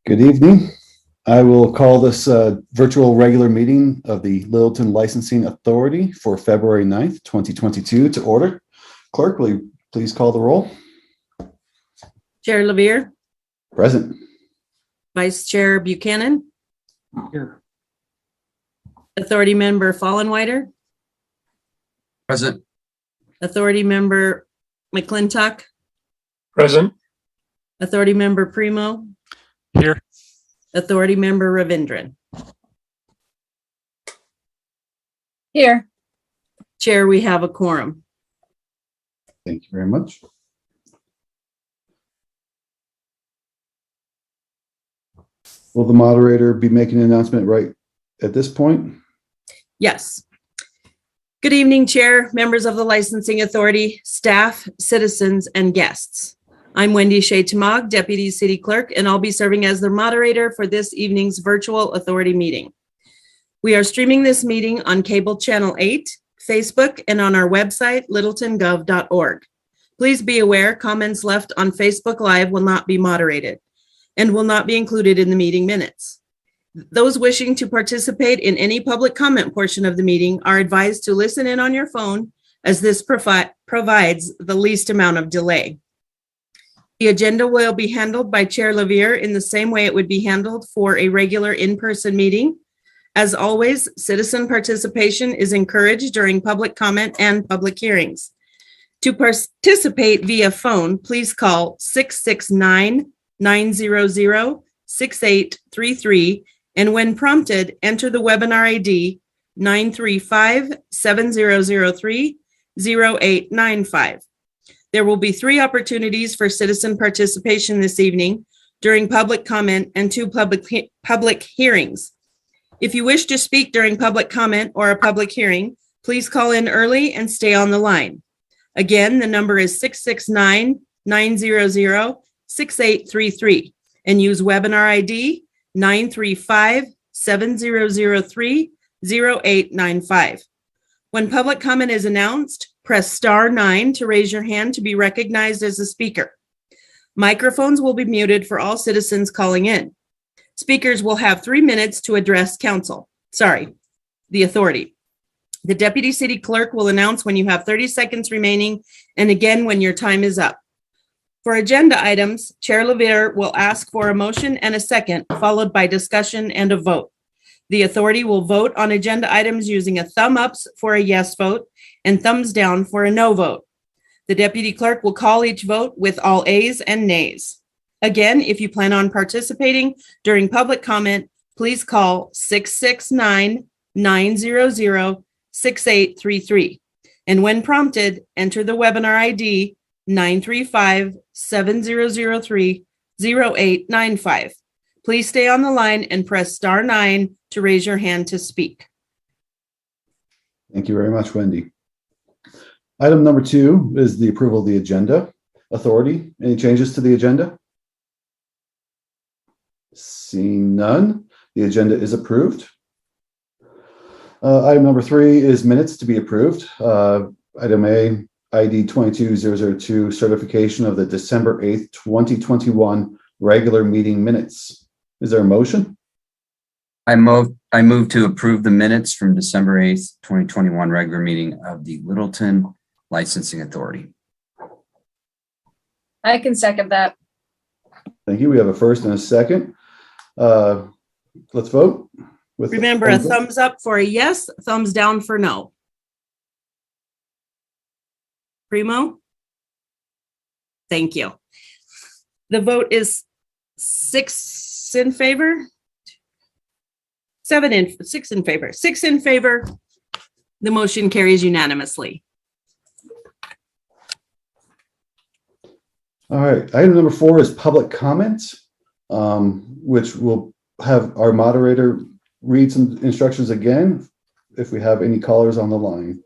Good evening. I will call this virtual regular meeting of the Littleton Licensing Authority for February 9th, 2022 to order. Clerk, will you please call the roll? Chair LaVere. Present. Vice Chair Buchanan. Here. Authority Member Fallenweider. Present. Authority Member McClintock. Present. Authority Member Primo. Here. Authority Member Ravindran. Here. Chair, we have a quorum. Thank you very much. Will the moderator be making an announcement right at this point? Yes. Good evening, Chair, members of the Licensing Authority, staff, citizens, and guests. I'm Wendy Shea Tamag, Deputy City Clerk, and I'll be serving as the moderator for this evening's virtual authority meeting. We are streaming this meeting on cable channel 8, Facebook, and on our website, littletongov.org. Please be aware comments left on Facebook Live will not be moderated and will not be included in the meeting minutes. Those wishing to participate in any public comment portion of the meeting are advised to listen in on your phone, as this provides the least amount of delay. The agenda will be handled by Chair LaVere in the same way it would be handled for a regular in-person meeting. As always, citizen participation is encouraged during public comment and public hearings. To participate via phone, please call 669-900-6833, and when prompted, enter the webinar ID 935-7003-0895. There will be 3 opportunities for citizen participation this evening during public comment and 2 public hearings. If you wish to speak during public comment or a public hearing, please call in early and stay on the line. Again, the number is 669-900-6833 and use webinar ID 935-7003-0895. When public comment is announced, press star 9 to raise your hand to be recognized as a speaker. Microphones will be muted for all citizens calling in. Speakers will have 3 minutes to address the authority. The Deputy City Clerk will announce when you have 30 seconds remaining, and again when your time is up. For agenda items, Chair LaVere will ask for a motion and a second, followed by discussion and a vote. The authority will vote on agenda items using a thumb ups for a yes vote and thumbs down for a no vote. The Deputy Clerk will call each vote with all ayes and nays. Again, if you plan on participating during public comment, please call 669-900-6833. And when prompted, enter the webinar ID 935-7003-0895. Please stay on the line and press star 9 to raise your hand to speak. Thank you very much, Wendy. Item number 2 is the approval of the agenda. Authority, any changes to the agenda? Seeing none, the agenda is approved. Item number 3 is minutes to be approved. Item A, ID 22002, certification of the December 8th, 2021 regular meeting minutes. Is there a motion? I move to approve the minutes from December 8th, 2021 regular meeting of the Littleton Licensing Authority. I can second that. Thank you. We have a first and a second. Let's vote. Remember, a thumbs up for a yes, thumbs down for no. Primo? Thank you. The vote is 6 in favor. 6 in favor. 6 in favor. The motion carries unanimously. All right. Item number 4 is public comments, which will have our moderator read some instructions again if we have any callers on the line.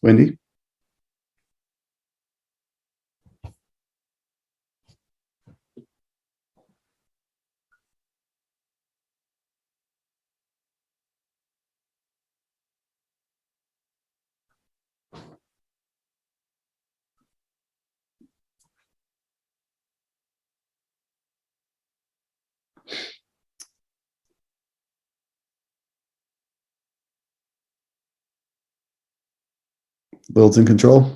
Wendy? Littleton control.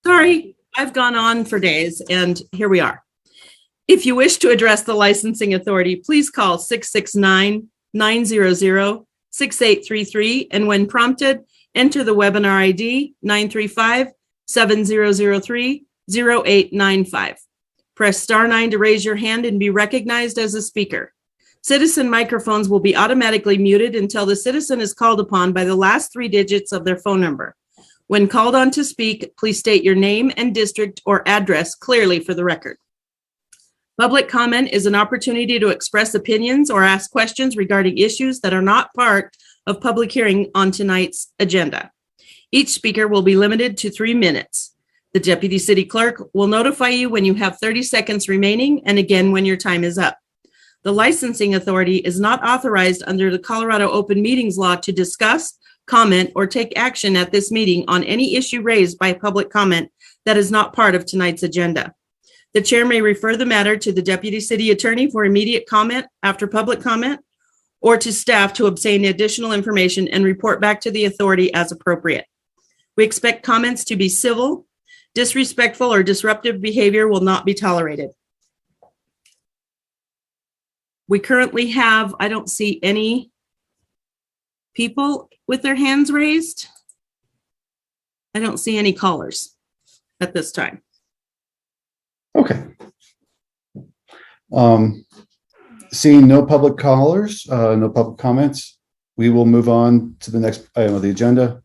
Sorry, I've gone on for days and here we are. If you wish to address the licensing authority, please call 669-900-6833 and when prompted, enter the webinar ID 935-7003-0895. Press star 9 to raise your hand and be recognized as a speaker. Citizen microphones will be automatically muted until the citizen is called upon by the last 3 digits of their phone number. When called on to speak, please state your name and district or address clearly for the record. Public comment is an opportunity to express opinions or ask questions regarding issues that are not part of public hearing on tonight's agenda. Each speaker will be limited to 3 minutes. The Deputy City Clerk will notify you when you have 30 seconds remaining and again when your time is up. The licensing authority is not authorized under the Colorado Open Meetings Law to discuss, comment, or take action at this meeting on any issue raised by public comment that is not part of tonight's agenda. The chair may refer the matter to the Deputy City Attorney for immediate comment after public comment, or to staff to obtain additional information and report back to the authority as appropriate. We expect comments to be civil. Disrespectful or disruptive behavior will not be tolerated. We currently have, I don't see any people with their hands raised. I don't see any callers at this time. Okay. Seeing no public callers, no public comments, we will move on to the next item of the agenda.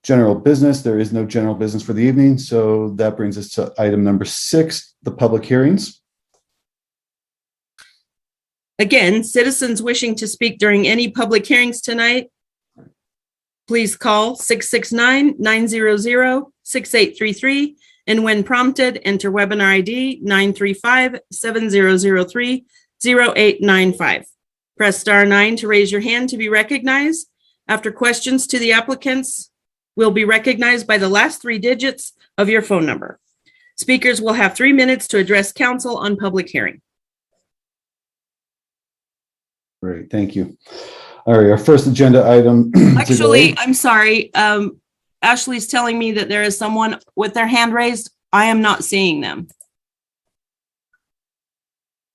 General business. There is no general business for the evening, so that brings us to item number 6, the public hearings. Again, citizens wishing to speak during any public hearings tonight, please call 669-900-6833 and when prompted, enter webinar ID 935-7003-0895. Press star 9 to raise your hand to be recognized. After questions to the applicants will be recognized by the last 3 digits of your phone number. Speakers will have 3 minutes to address council on public hearing. Great, thank you. All right, our first agenda item. Actually, today. I'm sorry. Ashley's telling me that there is someone with their hand raised. I am not seeing them.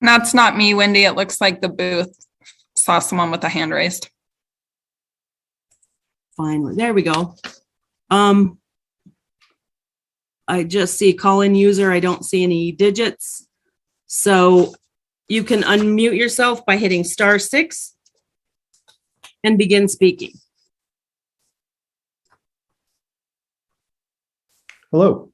That's not me, Wendy. It looks like the booth saw someone with a hand raised. Fine, there we go. I just see call-in user. I don't see any digits. So you can unmute yourself by hitting star 6 and begin speaking. Hello.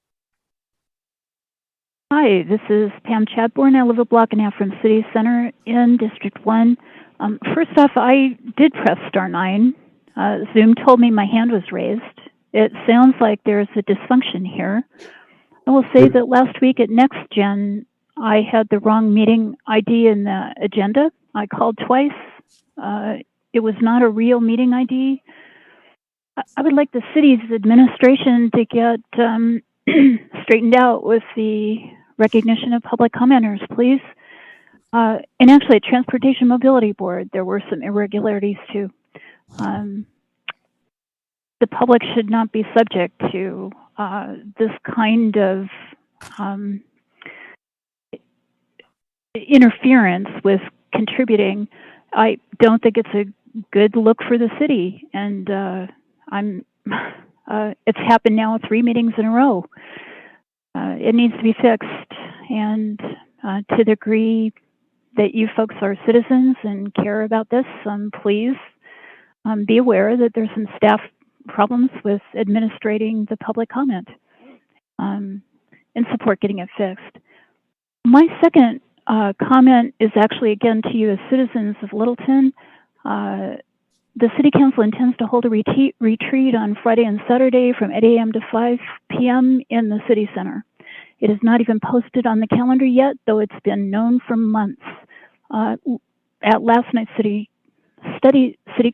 Hi, this is Pam Chadbourne. I live a block and a half from City Center in District 1. First off, I did press star 9. Zoom told me my hand was raised. It sounds like there's a dysfunction here. I will say that last week at NextGen, I had the wrong meeting ID in the agenda. I called twice. It was not a real meeting ID. I would like the city's administration to get straightened out with the recognition of public commenters, please. And actually, at Transportation Mobility Board, there were some irregularities too. The public should not be subject to this kind of interference with contributing. I don't think it's a good look for the city, and it's happened now 3 meetings in a row. It needs to be fixed, and to the degree that you folks are citizens and care about this, please be aware that there's some staff problems with administrating the public comment and support getting it fixed. My second comment is actually again to you as citizens of Littleton. The City Council intends to hold a retreat on Friday and Saturday from 8 a.m. to 5 p.m. in the City Center. It is not even posted on the calendar yet, though it's been known for months. At last night's City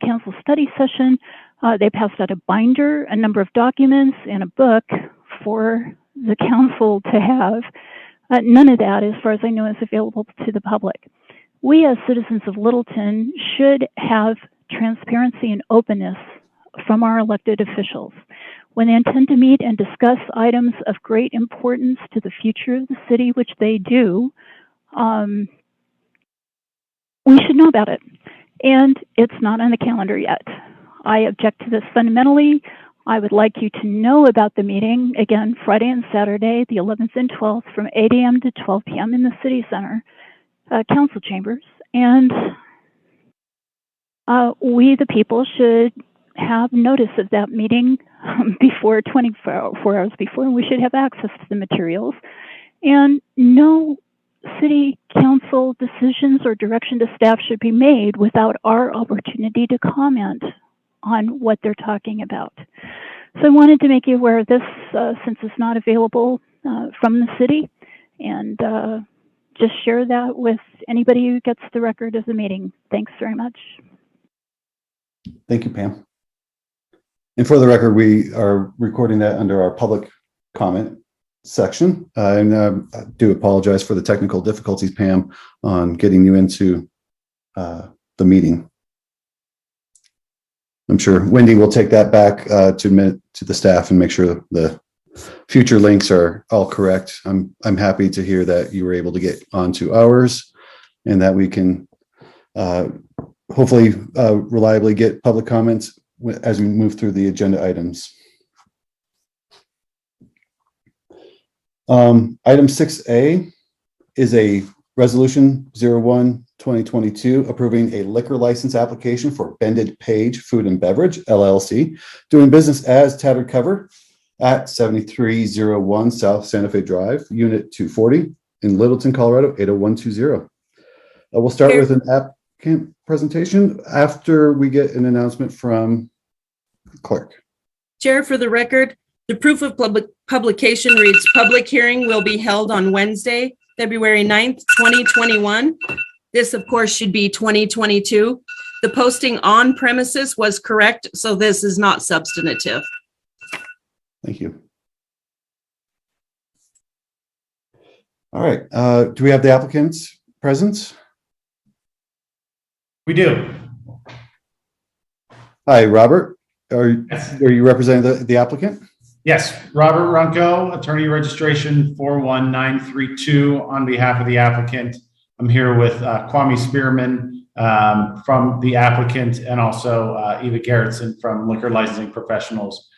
Council study session, they passed out a binder, a number of documents, and a book for the council to have. None of that, as far as I know, is available to the public. we as citizens of Littleton should have transparency and openness from our elected officials. When they intend to meet and discuss items of great importance to the future of the city, which they do, we should know about it. And it's not on the calendar yet. I object to this fundamentally. I would like you to know about the meeting, again, Friday and Saturday, the 11th and 12th, from 8 a.m. to 12 p.m. in the city center, council chambers. And we, the people, should have notice of that meeting before 24 hours before, and we should have access to the materials. And no city council decisions or direction to staff should be made without our opportunity to comment on what they're talking about. So I wanted to make you aware of this since it's not available from the city, and just share that with anybody who gets the record of the meeting. Thanks very much. Thank you, Pam. And for the record, we are recording that under our public comment section. And I do apologize for the technical difficulties, Pam, on getting you into the meeting. I'm sure Wendy will take that back to the staff and make sure the future links are all correct. I'm happy to hear that you were able to get onto ours and that we can hopefully reliably get public comments as we move through the agenda items. Item 6A is a resolution 01-2022 approving a liquor license application for Bended Page Food and Beverage, LLC, doing business as Tattered Cover at 7301 South Santa Fe Drive, Unit 240 in Littleton, Colorado, 80120. We'll start with an applicant presentation after we get an announcement from the clerk. Chair, for the record, the proof of publication reads, public hearing will be held on Wednesday, February 9th, 2021. This, of course, should be 2022. The posting on premises was correct, so this is not substantive. Thank you. All right. Do we have the applicants present? We do. Hi, Robert. Are you representing the applicant? Yes, Robert Runco, attorney registration 41932 on behalf of the applicant. I'm here with Kwame Spearman from the applicant and also Eva Gerritsen from Liquor Licensing Professionals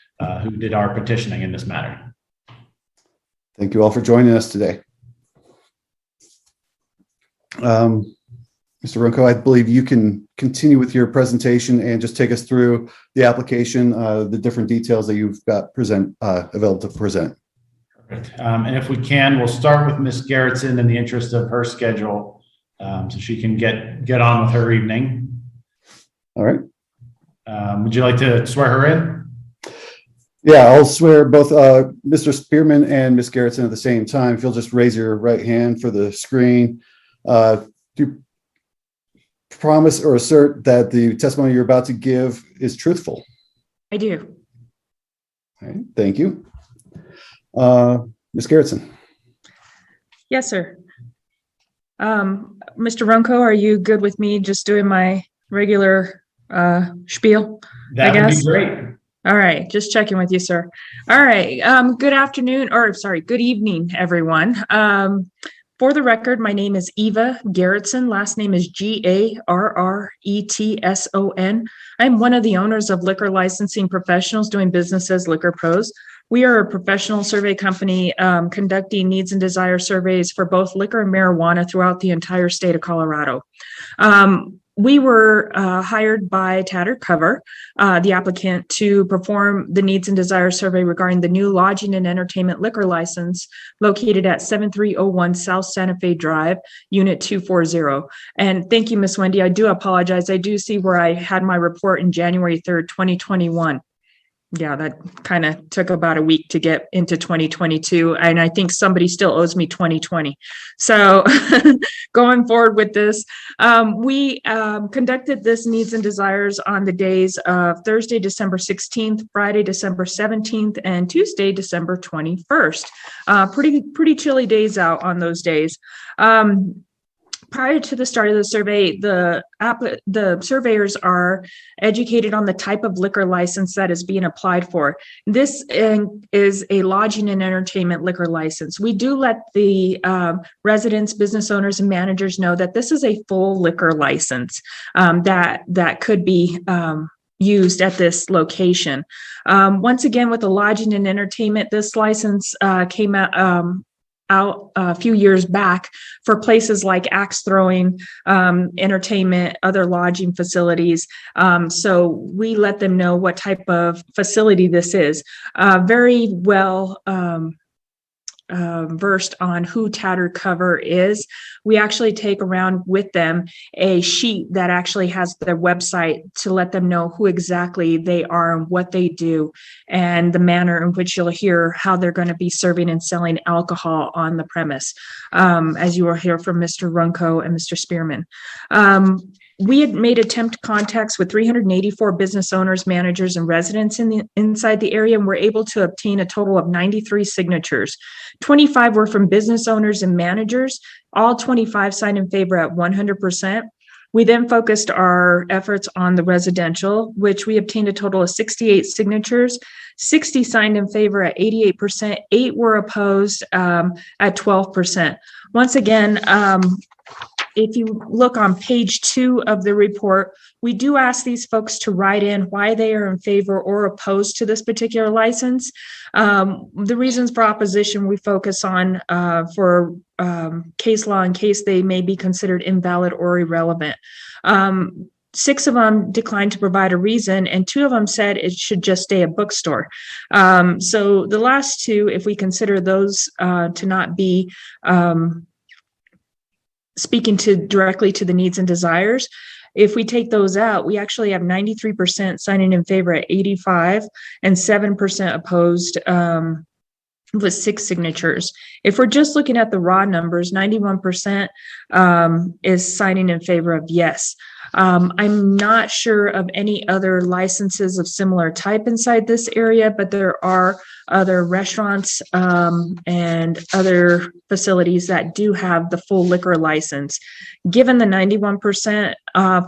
who did our petitioning in this matter. Thank you all for joining us today. Mr. Runco, I believe you can continue with your presentation and just take us through the application, the different details that you've got available to present. Perfect. And if we can, we'll start with Ms. Gerritsen in the interest of her schedule so she can get on with her evening. All right. Would you like to swear her in? Yeah, I'll swear both Mr. Spearman and Ms. Gerritsen at the same time. If you'll just raise your right hand for the screen. Do you promise or assert that the testimony you're about to give is truthful? I do. All right, thank you. Ms. Gerritsen. Yes, sir. Mr. Runco, are you good with me just doing my regular spiel? That would be great. All right, just checking with you, sir. All right, good afternoon, or sorry, good evening, everyone. For the record, my name is Eva Gerritsen. Last name is Garretson. I'm one of the owners of Liquor Licensing Professionals doing business as Liquor Pros. We are a professional survey company conducting needs and desire surveys for both liquor and marijuana throughout the entire state of Colorado. We were hired by Tattered Cover, the applicant, to perform the needs and desire survey regarding the new lodging and entertainment liquor license located at 7301 South Santa Fe Drive, Unit 240. And thank you, Miss Wendy. I do apologize. I do see where I had my report in January 3rd, 2021. Yeah, that kind of took about a week to get into 2022. And I think somebody still owes me 2020. So going forward with this, we conducted this needs and desires on the days of Thursday, December 16th, Friday, December 17th, and Tuesday, December 21st. Pretty chilly days out on those days. prior to the start of the survey, the surveyors are educated on the type of liquor license that is being applied for. This is a lodging and entertainment liquor license. We do let the residents, business owners, and managers know that this is a full liquor license that could be used at this location. Once again, with the lodging and entertainment, this license came out a few years back for places like axe throwing, entertainment, other lodging facilities. So we let them know what type of facility this is. Very well versed on who Tattered Cover is. We actually take around with them a sheet that actually has their website to let them know who exactly they are and what they do, and the manner in which you'll hear how they're going to be serving and selling alcohol on the premise, as you will hear from Mr. Runco and Mr. Spearman. We had made attempt contacts with 384 business owners, managers, and residents inside the area, and were able to obtain a total of 93 signatures. 25 were from business owners and managers. All 25 signed in favor at 100%. We then focused our efforts on the residential, which we obtained a total of 68 signatures. 60 signed in favor at 88%. 8 were opposed at 12%. Once again, if you look on page 2 of the report, we do ask these folks to write in why they are in favor or opposed to this particular license. The reasons for opposition we focus on for case law in case they may be considered invalid or irrelevant. 6 of them declined to provide a reason, and 2 of them said it should just stay a bookstore. So the last 2, if we consider those to not be speaking directly to the needs and desires, if we take those out, we actually have 93% signing in favor at 85 and 7% opposed with 6 signatures. If we're just looking at the raw numbers, 91% is signing in favor of yes. I'm not sure of any other licenses of similar type inside this area, but there are other restaurants and other facilities that do have the full liquor license. Given the 91%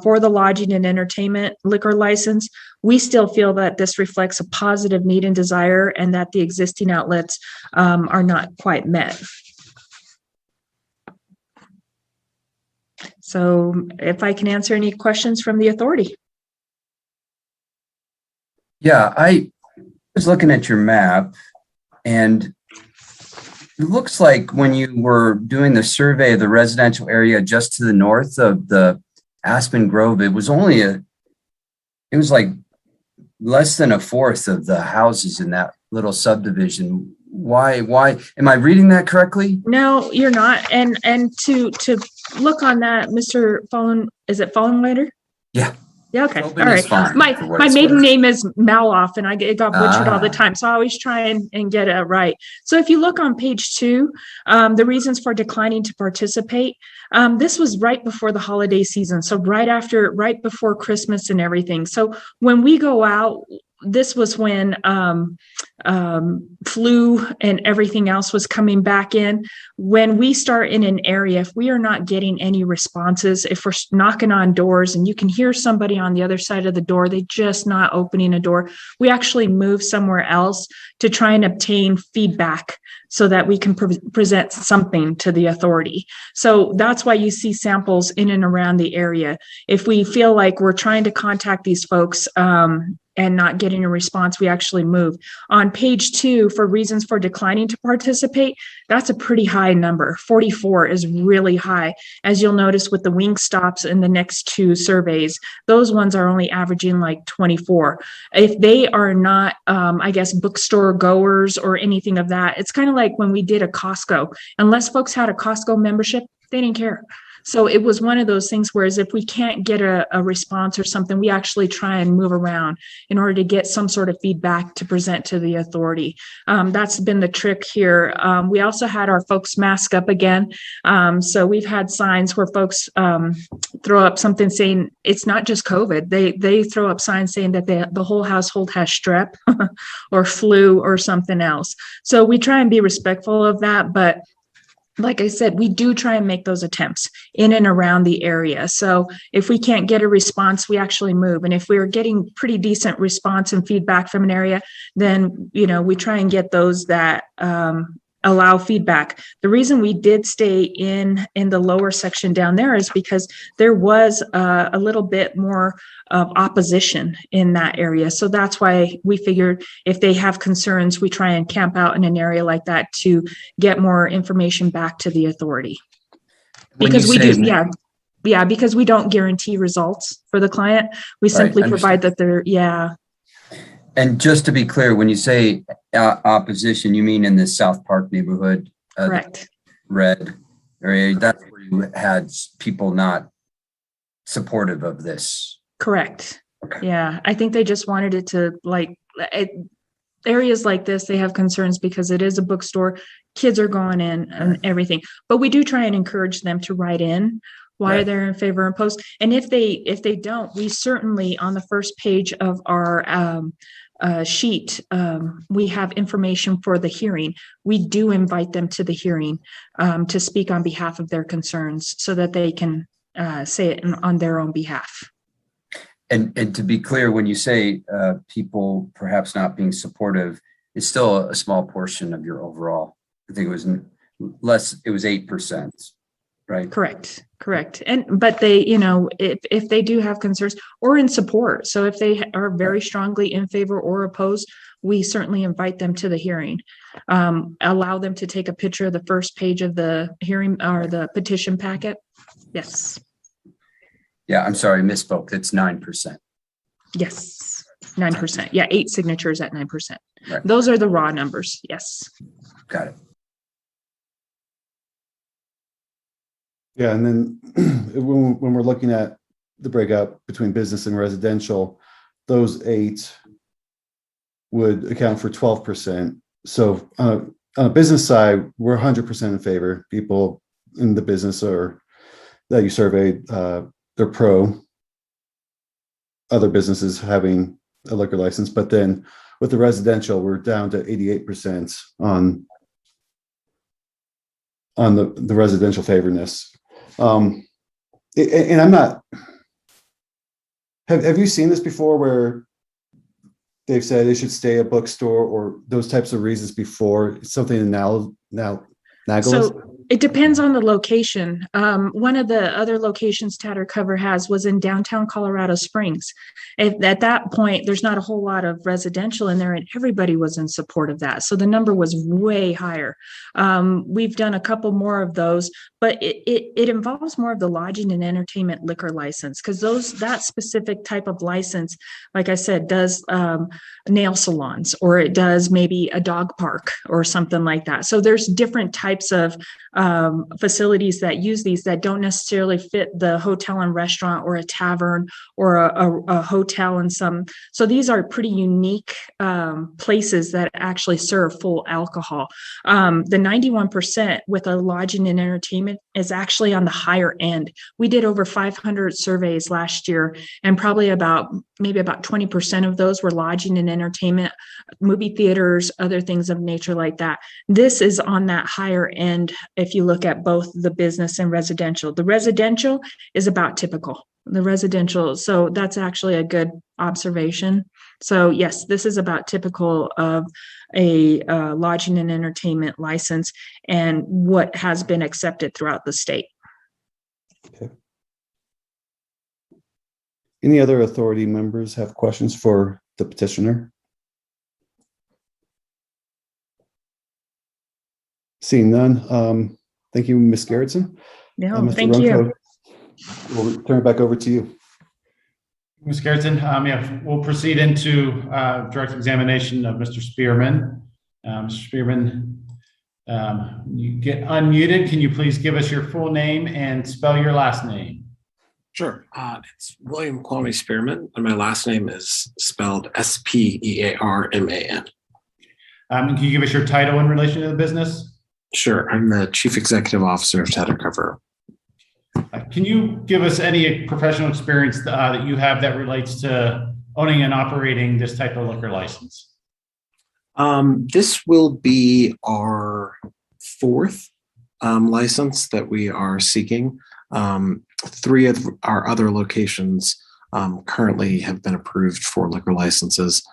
for the lodging and entertainment liquor license, we still feel that this reflects a positive need and desire, and that the existing outlets are not quite met. So if I can answer any questions from the authority. Yeah, I was looking at your map, and it looks like when you were doing the survey of the residential area just to the north of the Aspen Grove, it was like less than a fourth of the houses in that little subdivision. Why am I reading that correctly? No, you're not. And to look on that, Mr. Fallen, is it Fallenweider? Yeah. Yeah, okay. Tobin All is right. fine My maiden name is Maloff, and it got butchered all the time. So I always try and get it right. So if you look on page 2, the reasons for declining to participate, this was right before the holiday season. So right before Christmas and everything. So when we go out, this was when flu and everything else was coming back in. When we start in an area, if we are not getting any responses, if we're knocking on doors and you can hear somebody on the other side of the door, they just not opening a door, we actually move somewhere else to try and obtain feedback so that we can present something to the authority. So that's why you see samples in and around the area. If we feel like we're trying to contact these folks and not getting a response, we actually move. On page 2, for reasons for declining to participate, that's a pretty high number. 44 is really high. As you'll notice with the Wingstops in the next 2 surveys, those ones are only averaging like 24. If they are not, bookstore goers or anything of that, it's kind of like when we did a Costco. Unless folks had a Costco membership, they didn't care. So it was one of those things, whereas if we can't get a response or something, we actually try and move around in order to get some sort of feedback to present to the authority. That's been the trick here. We also had our folks mask up again. So we've had signs where folks throw up something saying it's not just COVID. They throw up signs saying that the whole household has strep or flu or something else. So we try and be respectful of that, but like I said, we do try and make those attempts in and around the area. So if we can't get a response, we actually move. And if we're getting pretty decent response and feedback from an area, then, we try and get those that allow feedback. The reason we did stay in the lower section down there is because there was a little bit more of opposition in that area. So that's why we figured if they have concerns, we try and camp out in an area like that to get more information back to the authority. Because we do, because we don't guarantee results for the client. We simply provide that they're, And just to be clear, when you say opposition, you mean in the South Park neighborhood? Correct. Red area, that's where you had people not supportive of this. Correct. Okay. Yeah, I think they just wanted it to areas like this, they have concerns because it is a bookstore, kids are going in and everything. But we do try and encourage them to write in why they're in favor and opposed. And if they don't, we certainly on the first page of our sheet, we have information for the hearing. We do invite them to the hearing to speak on behalf of their concerns so that they can say it on their own behalf. And to be clear, when you say people perhaps not being supportive, it's still a small portion of your overall. I think it was less, it was 8%, right? Correct. But they, if they do have concerns or in support, so if they are very strongly in favor or opposed, we certainly invite them to the hearing. Allow them to take a picture of the first page of the hearing or the petition packet. Yes. Yeah, I'm sorry, misspoke. It's 9%. Yes, 9%. Yeah, 8 signatures at 9%. Right. Those are the raw numbers. Yes. Got it. Yeah, and then when we're looking at the breakout between business and residential, those 8 would account for 12%. So on a business side, we're 100% in favor. People in the business or that you surveyed, they're pro other businesses having a liquor license. But then with the residential, we're down to 88% on the residential favorness. And I'm not, have you seen this before where they've said it should stay a bookstore or those types of reasons before something now So it depends on the location. One of the other locations Tattered Cover has was in downtown Colorado Springs. At that point, there's not a whole lot of residential in there and everybody was in support of that. So the number was way higher. We've done a couple more of those, but it involves more of the lodging and entertainment liquor license because that specific type of license, like I said, does nail salons or it does maybe a dog park or something like that. So there's different types of facilities that use these that don't necessarily fit the hotel and restaurant or a tavern or a hotel and some. So these are pretty unique places that actually serve full alcohol. The 91% with a lodging and entertainment is actually on the higher end. We did over 500 surveys last year and probably maybe about 20% of those were lodging and entertainment, movie theaters, other things of nature like that. This is on that higher end if you look at both the business and residential. The residential is about typical. So that's actually a good observation. So yes, this is about typical of a lodging and entertainment license and what has been accepted throughout the state. Okay. Any other authority members have questions for the petitioner? Seeing none, thank you, Ms. Gerritsen. No, thank you. We'll turn it back over to you. Ms. Gerritsen, we'll proceed into direct examination of Mr. Spearman. Mr. Spearman, you get unmuted. Can you please give us your full name and spell your last name? Sure. It's William Kwame Spearman, and my last name is spelled Spearman. Can you give us your title in relation to the business? Sure. I'm the Chief Executive Officer of Tattered Cover. Can you give us any professional experience that you have that relates to owning and operating this type of liquor license? This will be our 4th license that we are seeking. Three of our other locations currently have been approved for liquor licenses.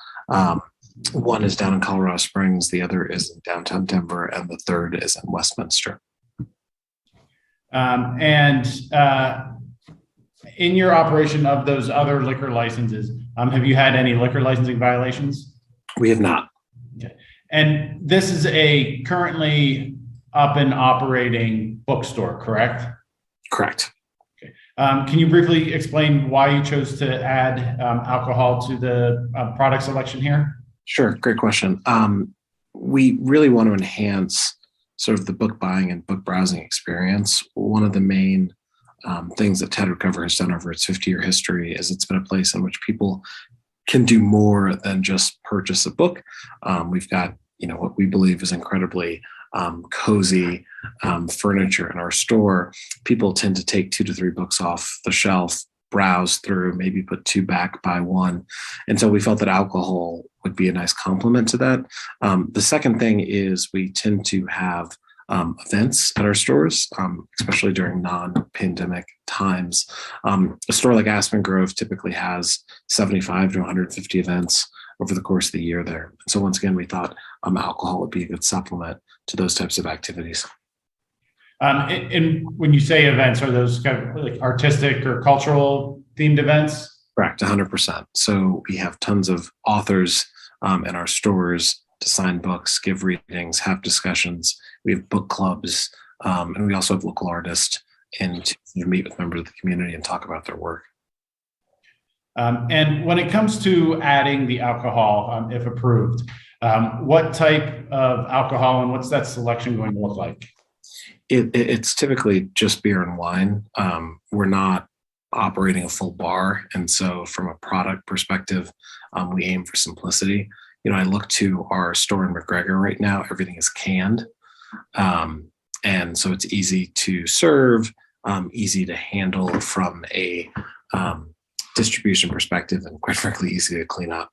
One is down in Colorado Springs, the other is in downtown Denver, and the third is in Westminster. In your operation of those other liquor licenses, have you had any liquor licensing violations? We have not. Okay. And this is a currently up and operating bookstore, correct? Correct. Okay. Can you briefly explain why you chose to add alcohol to the product selection here? Sure, great question. We really want to enhance sort of the book buying and book browsing experience. One of the main things that Tattered Cover has done over its 50-year history is it's been a place in which people can do more than just purchase a book. We've got, what we believe is incredibly cozy furniture in our store. People tend to take 2 to 3 books off the shelf, browse through, maybe put 2 back, buy 1. And so we felt that alcohol would be a nice complement to that. The second thing is we tend to have events at our stores, especially during non-pandemic times. A store like Aspen Grove typically has 75 to 150 events over the course of the year there. So once again, we thought alcohol would be a good supplement to those types of activities. And when you say events, are those kind of like artistic or cultural themed events? Correct, 100%. So we have tons of authors in our stores to sign books, give readings, have discussions. We have book clubs, and we also have local artists and to meet with members of the community and talk about their work. And when it comes to adding the alcohol, if approved, what type of alcohol and what's that selection going to look like? It's typically just beer and wine. We're not operating a full bar. And so from a product perspective, we aim for simplicity. I look to our store in McGregor right now, everything is canned. And so it's easy to serve, easy to handle from a distribution perspective, and quite frankly, easy to clean up.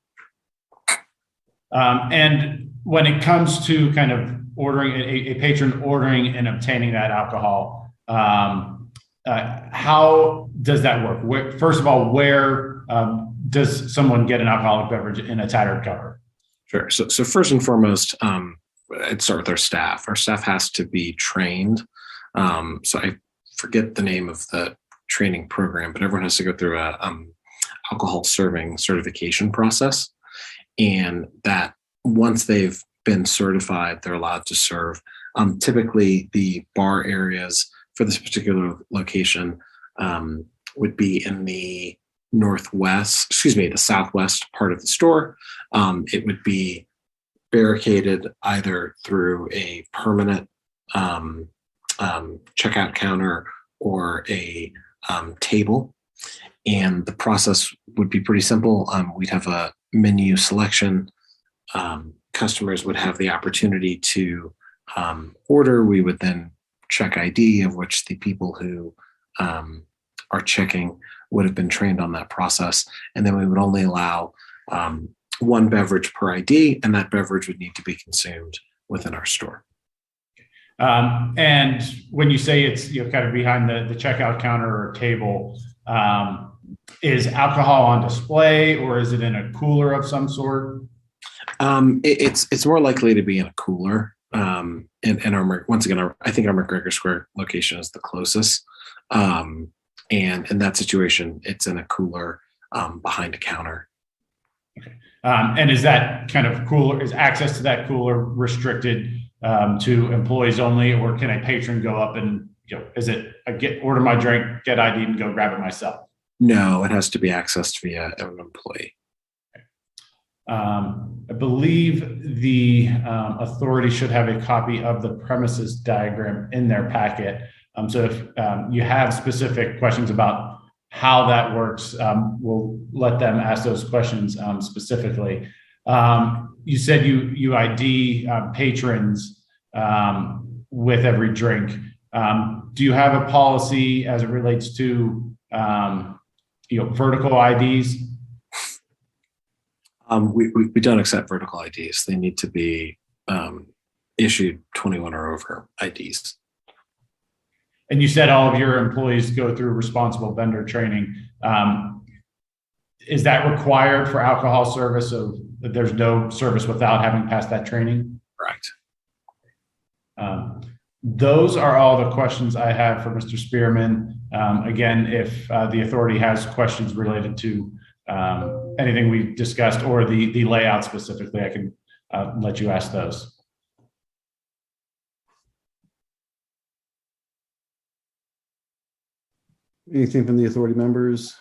And when it comes to kind of ordering a patron ordering and obtaining that alcohol, how does that work? First of all, where does someone get an alcoholic beverage in a Tattered Cover? Sure. So first and foremost, I'd start with our staff. Our staff has to be trained. So I forget the name of the training program, but everyone has to go through a alcohol serving certification process. And that once they've been certified, they're allowed to serve. Typically, the bar areas for this particular location would be in the the southwest part of the store. It would be barricaded either through a permanent checkout counter or a table. And the process would be pretty simple. We'd have a menu selection. Customers would have the opportunity to order. We would then check ID, of which the people who are checking would have been trained on that process. And then we would only allow 1 beverage per ID, and that beverage would need to be consumed within our store. And when you say it's kind of behind the checkout counter or table, is alcohol on display or is it in a cooler of some sort? It's more likely to be in a cooler. And once again, I think our McGregor Square location is the closest. And in that situation, it's in a cooler behind a counter. Okay. And is that kind of cooler, is access to that cooler restricted to employees only, or can a patron go up and, is it order my drink, get ID and go grab it myself? No, it has to be accessed via an employee. I believe the authority should have a copy of the premises diagram in their packet. So if you have specific questions about how that works, we'll let them ask those questions specifically. You said you ID patrons with every drink. Do you have a policy as it relates to vertical IDs? We don't accept vertical IDs. They need to be issued 21 or over IDs. And you said all of your employees go through responsible vendor training. Is that required for alcohol service? So there's no service without having passed that training? Correct. Those are all the questions I have for Mr. Spearman. Again, if the authority has questions related to anything we discussed or the layout specifically, I can let you ask those. Anything from the authority members?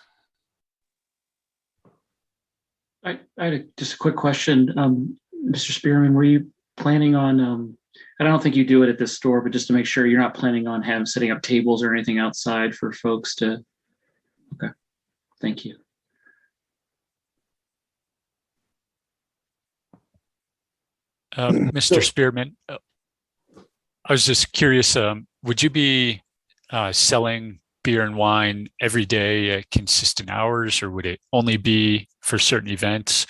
I had just a quick question. Mr. Spearman, were you planning on, I don't think you do it at this store, but just to make sure you're not planning on setting up tables or anything outside for folks to, okay, thank you. Mr. Spearman, I was just curious, would you be selling beer and wine every day at consistent hours, or would it only be for certain events?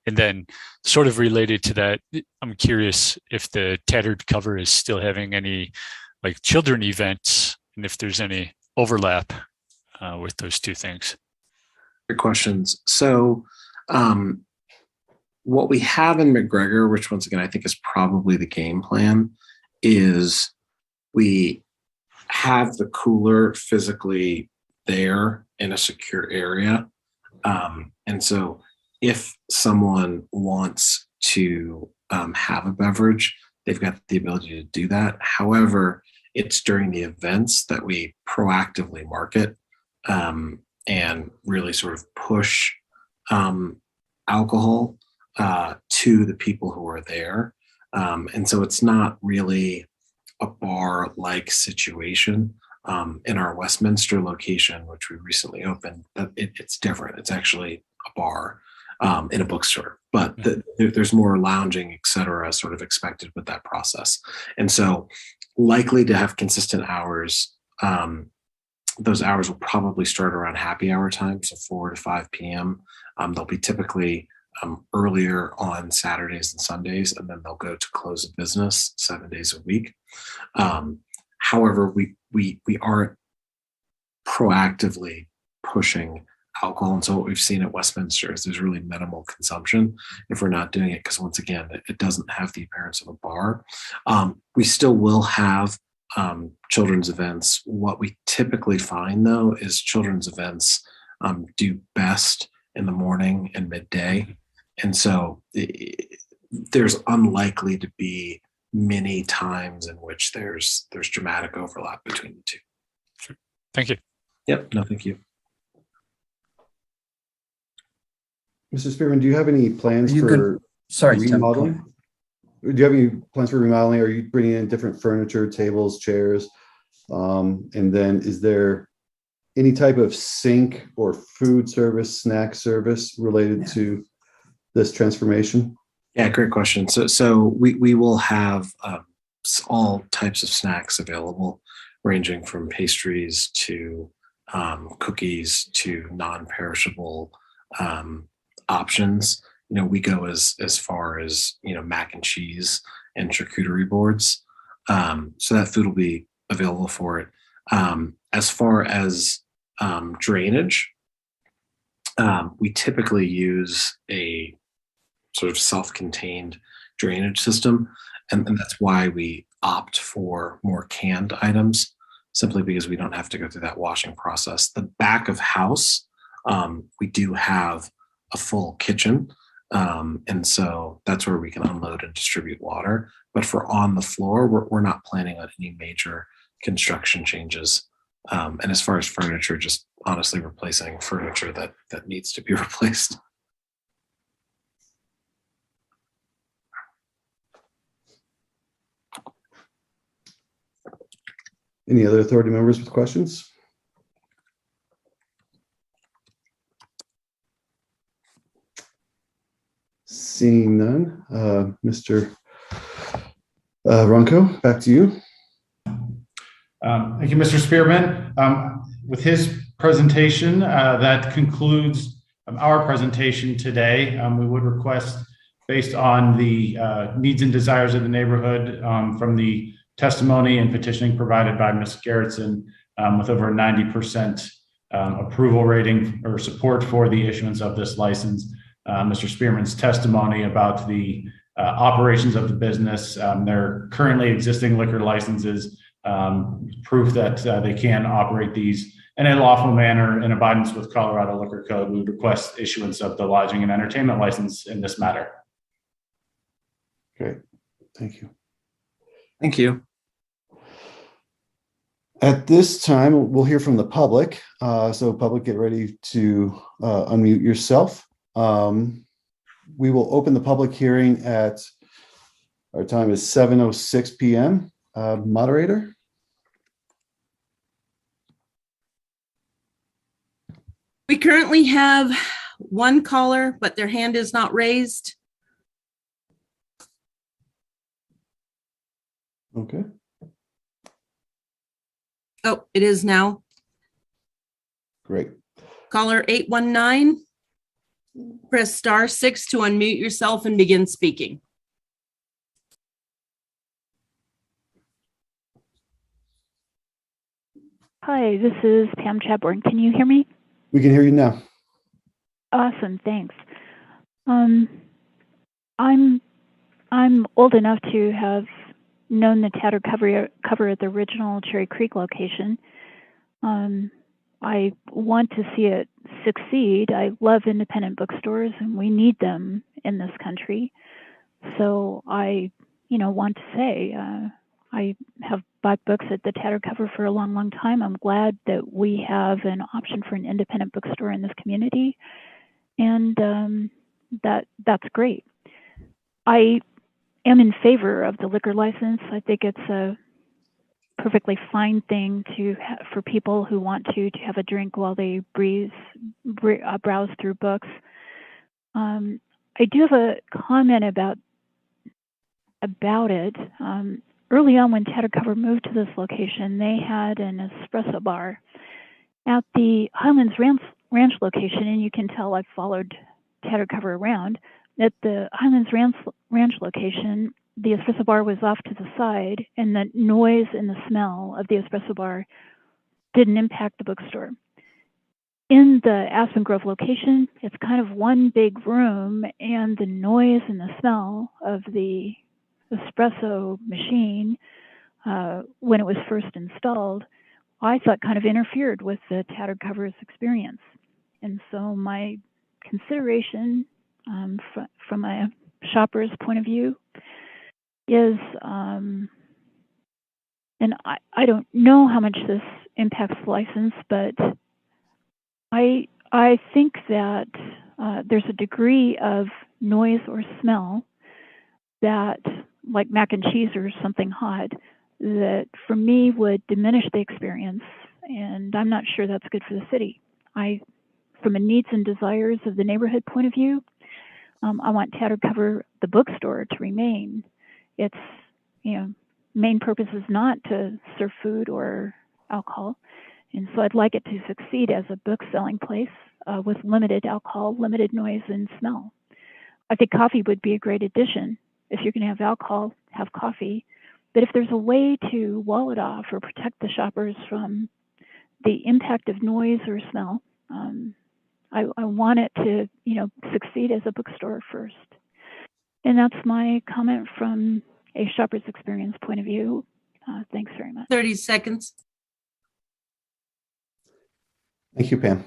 And then sort of related to that, I'm curious if the Tattered cover is still having any like children events and if there's any overlap with those two things. Good questions. So what we have in McGregor, which once again, I think is probably the game plan, is we have the cooler physically there in a secure area. And so if someone wants to have a beverage, they've got the ability to do that. However, it's during the events that we proactively market and really sort of push alcohol to the people who are there. And so it's not really a bar-like situation. In our Westminster location, which we recently opened, it's different. It's actually a bar in a bookstore, but there's more lounging, et cetera, sort of expected with that process. And so likely to have consistent hours. Those hours will probably start around happy hour time, so 4 to 5 p.m. They'll be typically earlier on Saturdays and Sundays, and then they'll go to close of business 7 days a week. However, we aren't proactively pushing alcohol. And so what we've seen at Westminster is there's really minimal consumption if we're not doing it, because once again, it doesn't have the appearance of a bar. We still will have children's events. What we typically find, though, is children's events do best in the morning and midday. And so there's unlikely to be many times in which there's dramatic overlap between the two. Sure. Thank you. Yep. No, thank you. Mr. Spearman, do you have any plans for remodeling? Do you have any plans for remodeling? Are you bringing in different furniture, tables, chairs? And then is there any type of sink or food service, snack service related to this transformation? Yeah, great question. So we will have all types of snacks available, ranging from pastries to cookies to non-perishable options. We go as far as mac and cheese and charcuterie boards. So that food will be available for it. As far as drainage, we typically use a sort of self-contained drainage system, and that's why we opt for more canned items, simply because we don't have to go through that washing process. The back of house, we do have a full kitchen, and so that's where we can unload and distribute water. But for on the floor, we're not planning on any major construction changes. And as far as furniture, just honestly replacing furniture that needs to be replaced. Any other authority members with questions? Seeing none, Mr. Runco, back to you. Thank you, Mr. Spearman. With his presentation, that concludes our presentation today. We would request, based on the needs and desires of the neighborhood from the testimony and petitioning provided by Ms. Gerritsen with over 90% approval rating or support for the issuance of this license. Mr. Spearman's testimony about the operations of the business, their currently existing liquor licenses, proof that they can operate these in a lawful manner in abidance with Colorado Liquor Code. We would request issuance of the lodging and entertainment license in this matter. Great, thank you. Thank you. At this time, we'll hear from the public. So public, get ready to unmute yourself. We will open the public hearing at, our time is 7:06 p.m. Moderator? We currently have one caller, but their hand is not raised. Okay. Oh, it is now. Great. Caller 819. Press *6 to unmute yourself and begin speaking. Hi, this is Pam Chadbourne. Can you hear me? We can hear you now. Awesome, thanks. I'm old enough to have known the Tattered cover at the original Cherry Creek location. I want to see it succeed. I love independent bookstores, and we need them in this country. So I, want to say I have bought books at the Tattered cover for a long, long time. I'm glad that we have an option for an independent bookstore in this community, and that's great. I am in favor of the liquor license. I think it's a perfectly fine thing for people who want to have a drink while they browse through books. I do have a comment about it. Early on, when Tattered Cover moved to this location, they had an espresso bar at the Highlands Ranch location, and you can tell I've followed Tattered Cover around. At the Highlands Ranch location, the espresso bar was off to the side, and the noise and the smell of the espresso bar didn't impact the bookstore. In the Aspen Grove location, it's kind of one big room, and the noise and the smell of the espresso machine, when it was first installed, I thought kind of interfered with the Tattered Cover's experience. And so my consideration from a shopper's point of view is, and I don't know how much this impacts the license, but I think that there's a degree of noise or smell that, like mac and cheese or something hot, that for me would diminish the experience, and I'm not sure that's good for the city. From a needs and desires of the neighborhood point of view, I want Tattered Cover, the bookstore, to remain. Its main purpose is not to serve food or alcohol, and so I'd like it to succeed as a book selling place with limited alcohol, limited noise, and smell. I think coffee would be a great addition. If you're going to have alcohol, have coffee. But if there's a way to wall it off or protect the shoppers from the impact of noise or smell, I want it to, succeed as a bookstore first. And that's my comment from a shopper's experience point of view. Thanks very much. 30 seconds. Thank you, Pam.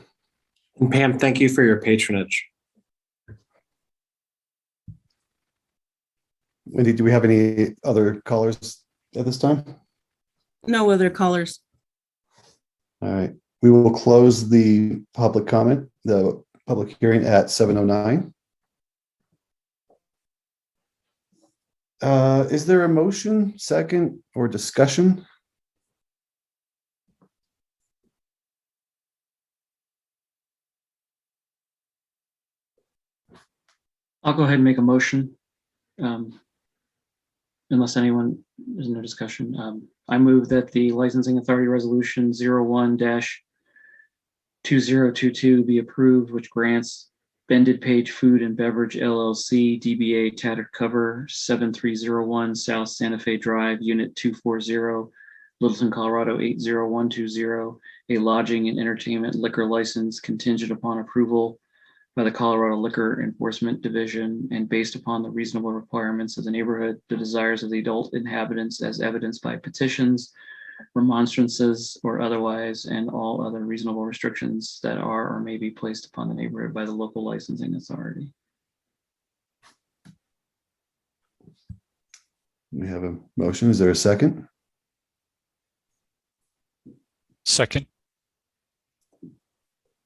And Pam, thank you for your patronage. Wendy, do we have any other callers at this time? No other callers. All right. We will close the public comment, the public hearing at 7:09. Is there a motion, second, or discussion? I'll go ahead and make a motion. Unless anyone is in a discussion. I move that the licensing authority resolution 01-2022 be approved, which grants Bended Page Food and Beverage LLC, DBA Tattered Cover, 7301 South Santa Fe Drive, Unit 240, Littleton, Colorado 80120, a lodging and entertainment liquor license contingent upon approval by the Colorado Liquor Enforcement Division and based upon the reasonable requirements of the neighborhood, the desires of the adult inhabitants as evidenced by petitions, remonstrances, or otherwise, and all other reasonable restrictions that are or may be placed upon the neighborhood by the local licensing authority. We have a motion. Is there a second? Second.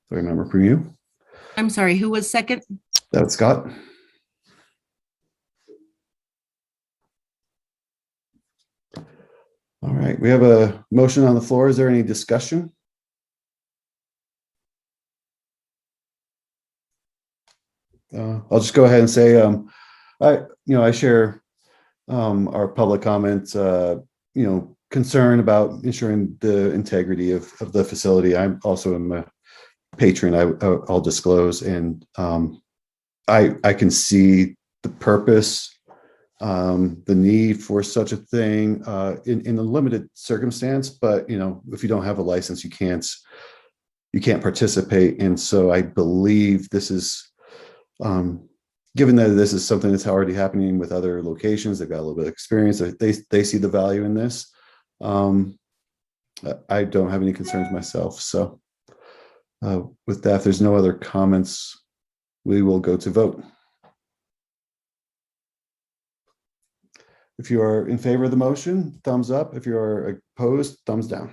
Sorry, member Preview. I'm sorry, who was second? That's Scott. All right, we have a motion on the floor. Is there any discussion? I'll just go ahead and say, I share our public comments, concern about ensuring the integrity of the facility. I'm also a patron. I'll disclose, and I can see the purpose, the need for such a thing in a limited circumstance. But if you don't have a license, you can't participate. And so I believe this is, given that this is something that's already happening with other locations, they've got a little bit of experience. They see the value in this. I don't have any concerns myself. So with that, if there's no other comments, we will go to vote. If you are in favor of the motion, thumbs up. If you are opposed, thumbs down.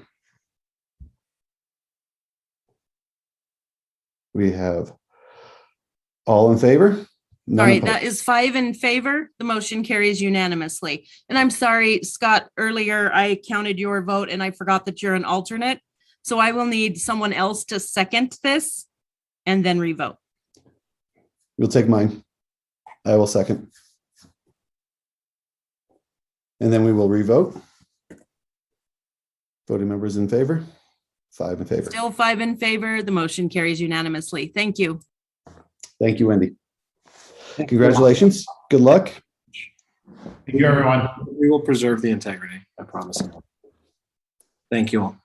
We have all in favor. All right, that is 5 in favor. The motion carries unanimously. And I'm sorry, Scott, earlier I counted your vote and I forgot that you're an alternate. So I will need someone else to second this and then revote. You'll take mine. I will second. And then we will revote. Voting members in favor? 5 in favor. Still 5 in favor. The motion carries unanimously. Thank you. Thank you, Wendy. Congratulations. Good luck. Thank you, everyone. We will preserve the integrity, I promise. Thank you all.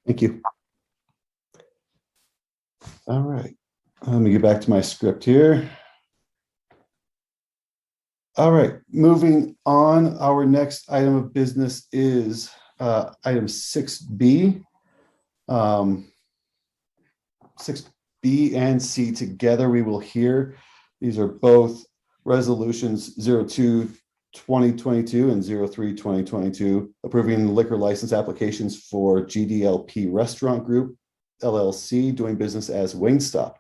Thank you. All right. Let me get back to my script here. All right. Moving on. Our next item of business is item 6B. 6B and C together we will hear. These are both resolutions 02-2022 and 03-2022, approving liquor license applications for GDLP Restaurant Group, LLC, doing business as Wingstop.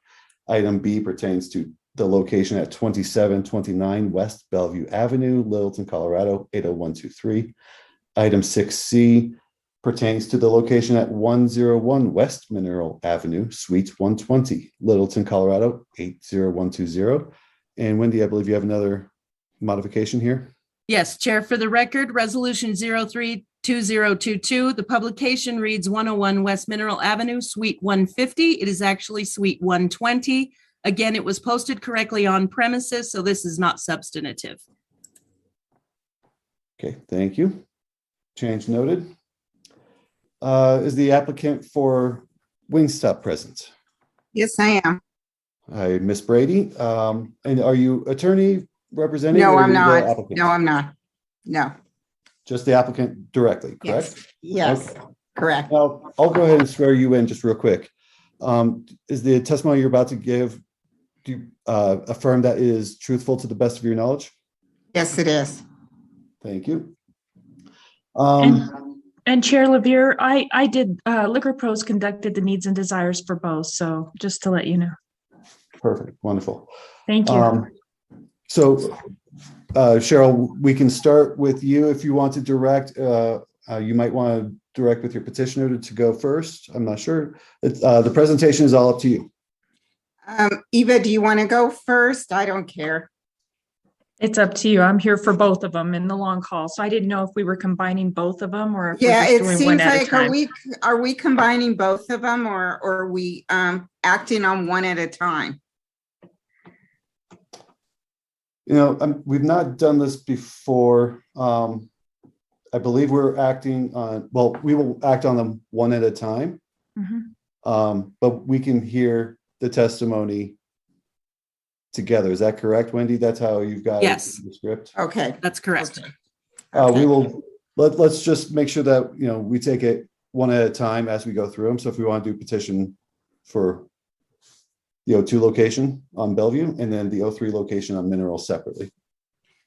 Item B pertains to the location at 2729 West Bellevue Avenue, Littleton, Colorado, 80123. Item 6C pertains to the location at 101 West Mineral Avenue, Suite 120, Littleton, Colorado, 80120. And Wendy, I believe you have another modification here. Yes, Chair, for the record, Resolution 03-2022, the publication reads 101 West Mineral Avenue, Suite 150. It is actually Suite 120. Again, it was posted correctly on premises, so this is not substantive. Okay, thank you. Change noted. Is the applicant for Wingstop present? Yes, I am. Hi, Miss Brady. And are you attorney representing? No, or I'm the not. applicant? No, I'm not. No. Just the applicant directly, correct? Yes, Okay. correct. Well, I'll go ahead and swear you in just real quick. Is the testimony you're about to give, do you affirm that is truthful to the best of your knowledge? Yes, it is. Thank you. And Chair Levere, I did, Liquor Pros conducted the needs and desires for both. So just to let you know. Perfect. Wonderful. Thank you. So Cheryl, we can start with you if you want to direct. You might want to direct with your petitioner to go first. I'm not sure. The presentation is all up to you. Eva, do you want to go first? I don't care. It's up to you. I'm here for both of them in the long haul. So I didn't know if we were combining both of them or if Yeah, we're it just doing seems one at a like time. are we combining both of them or are we acting on one at a time? We've not done this before. I believe we're acting on, well, we will act on them one at a time. But we can hear the testimony together. Is that correct, Wendy? That's how you've got Yes. the script? Okay. That's correct. We will, let's just make sure that, we take it one at a time as we go through them. So if we want to do petition for the O2 location on Bellevue and then the O3 location on Mineral separately.